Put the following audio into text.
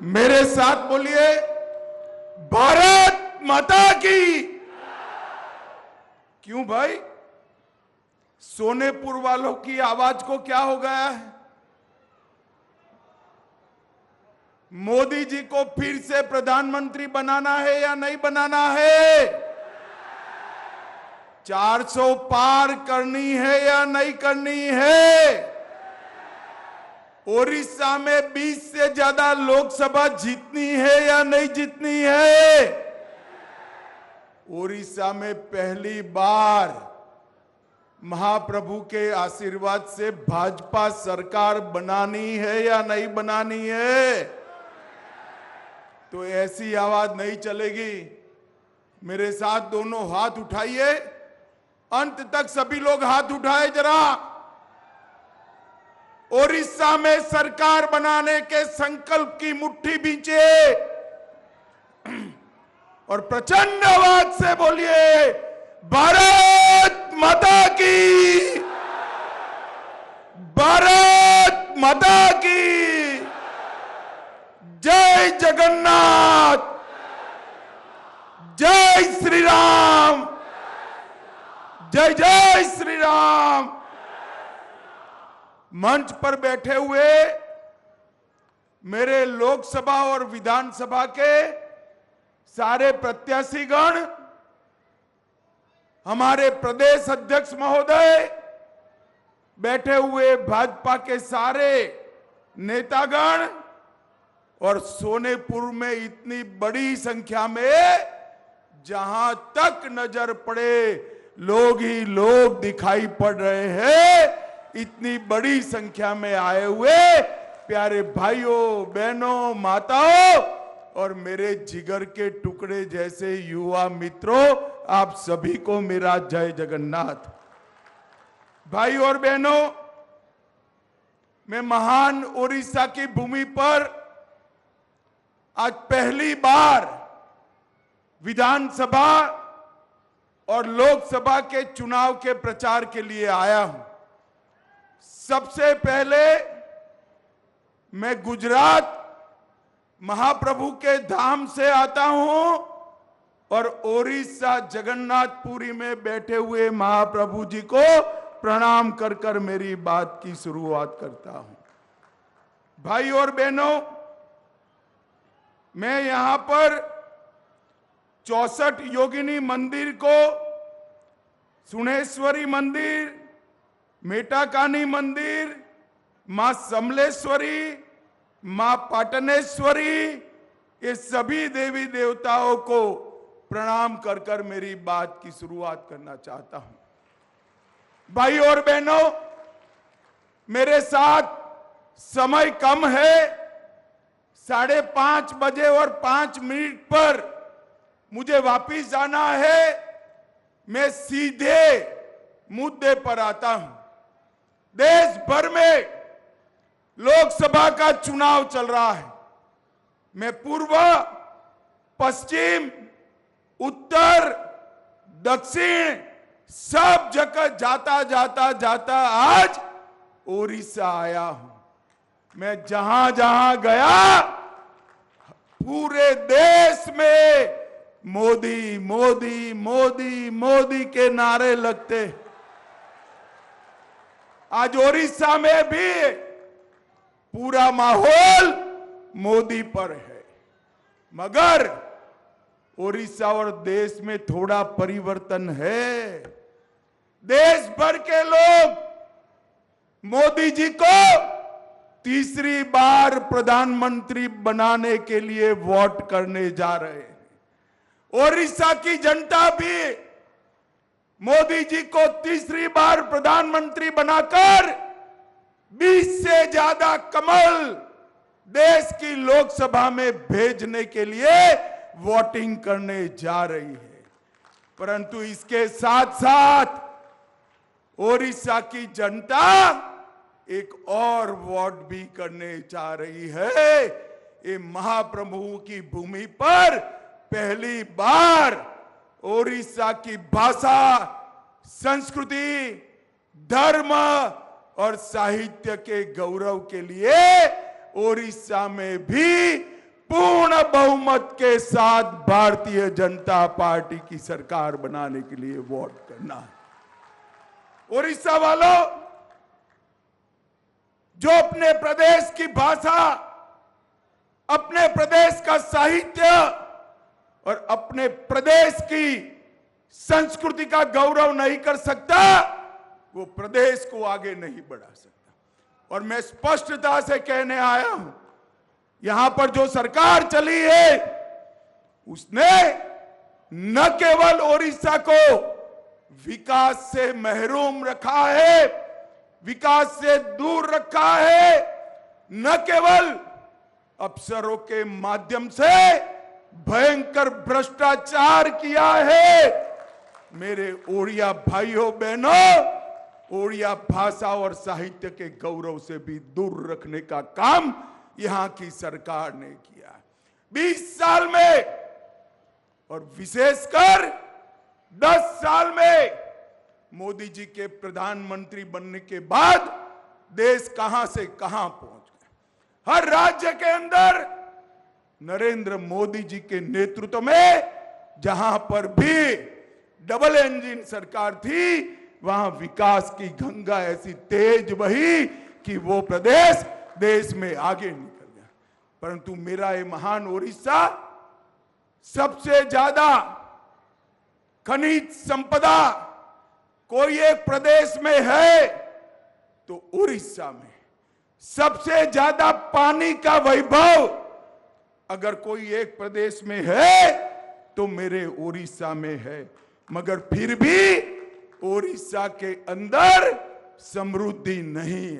मेरे साथ बोलिए, भारत माता की। क्यों भाई, सोनेपुर वालों की आवाज को क्या हो गया है? मोदी जी को फिर से प्रधानमंत्री बनाना है या नहीं बनाना है? 400 पार करनी है या नहीं करनी है? ओडिशा में 20 से ज्यादा लोकसभा जीतनी है या नहीं जीतनी है? ओडिशा में पहली बार महाप्रभु के आशीर्वाद से भाजपा सरकार बनानी है या नहीं बनानी है? तो ऐसी आवाज नहीं चलेगी। मेरे साथ दोनों हाथ उठाइए, अंत तक सभी लोग हाथ उठाए जरा। ओडिशा में सरकार बनाने के संकल्प की मुट्ठी बींचे और प्रचंड आवाज से बोलिए, भारत माता की, भारत माता की। जय जगन्नाथ, जय श्री राम, जय जय श्री राम। मंच पर बैठे हुए मेरे लोकसभा और विधानसभा के सारे प्रत्याशीगण, हमारे प्रदेश अध्यक्ष महोदय, बैठे हुए भाजपा के सारे नेतागण और सोनेपुर में इतनी बड़ी संख्या में जहां तक नजर पड़े लोग ही लोग दिखाई पड़ रहे हैं, इतनी बड़ी संख्या में आए हुए प्यारे भाइयों, बहनों, माताओं और मेरे जिगर के टुकड़े जैसे युवा मित्रों, आप सभी को मेरा जय जगन्नाथ। भाई और बहनों, मैं महान ओडिशा की भूमि पर आज पहली बार विधानसभा और लोकसभा के चुनाव के प्रचार के लिए आया हूं। सबसे पहले मैं गुजरात महाप्रभु के धाम से आता हूं और ओडिशा जगन्नाथपुरी में बैठे हुए महाप्रभु जी को प्रणाम कर कर मेरी बात की शुरुआत करता हूं। भाई और बहनों, मैं यहां पर 64 योगिनी मंदिर को, सुनेश्वरी मंदिर, मेटाकानी मंदिर, मां समलेश्वरी, मां पाटनेश्वरी, ये सभी देवी देवताओं को प्रणाम कर कर मेरी बात की शुरुआत करना चाहता हूं। भाई और बहनों, मेरे साथ समय कम है, 5:30 बजे और 5 मिनट पर मुझे वापिस जाना है। मैं सीधे मुद्दे पर आता हूं। देश भर में लोकसभा का चुनाव चल रहा है। मैं पूर्व, पश्चिम, उत्तर, दक्षिण सब जगह जाता जाता जाता आज ओडिशा आया हूं। मैं जहां जहां गया पूरे देश में मोदी मोदी मोदी मोदी के नारे लगते। आज ओडिशा में भी पूरा माहौल मोदी पर है, मगर ओडिशा और देश में थोड़ा परिवर्तन है। देश भर के लोग मोदी जी को तीसरी बार प्रधानमंत्री बनाने के लिए वोट करने जा रहे हैं। ओडिशा की जनता भी मोदी जी को तीसरी बार प्रधानमंत्री बनाकर 20 से ज्यादा कमल देश की लोकसभा में भेजने के लिए वोटिंग करने जा रही है। परंतु इसके साथ साथ ओडिशा की जनता एक और वोट भी करने जा रही है। ये महाप्रभु की भूमि पर पहली बार ओडिशा की भाषा, संस्कृति, धर्म और साहित्य के गौरव के लिए ओडिशा में भी पूर्ण बहुमत के साथ भारतीय जनता पार्टी की सरकार बनाने के लिए वोट करना है। उड़ीसा वालों, जो अपने प्रदेश की भाषा, अपने प्रदेश का साहित्य और अपने प्रदेश की संस्कृति का गौरव नहीं कर सकता, वो प्रदेश को आगे नहीं बढ़ा सकता। और मैं स्पष्टता से कहने आया हूं, यहां पर जो सरकार चली है उसने न केवल ओडिशा को विकास से महरूम रखा है, विकास से दूर रखा है, न केवल अफसरों के माध्यम से भयंकर भ्रष्टाचार किया है। मेरे ओड़िया भाइयों बहनों, ओड़िया भाषा और साहित्य के गौरव से भी दूर रखने का काम यहां की सरकार ने किया। 20 साल में और विशेषकर 10 साल में मोदी जी के प्रधानमंत्री बनने के बाद देश कहां से कहां पहुंच गया। हर राज्य के अंदर नरेंद्र मोदी जी के नेतृत्व में जहां पर भी डबल इंजन सरकार थी, वहां विकास की गंगा ऐसी तेज बही कि वो प्रदेश देश में आगे निकल गया। परंतु मेरा ये महान उड़ीसा सबसे ज्यादा खनिज संपदा कोई एक प्रदेश में है तो उड़ीसा में, सबसे ज्यादा पानी का वैभव अगर कोई एक प्रदेश में है तो मेरे उड़ीसा में है। मगर फिर भी उड़ीसा के अंदर समृद्धि नहीं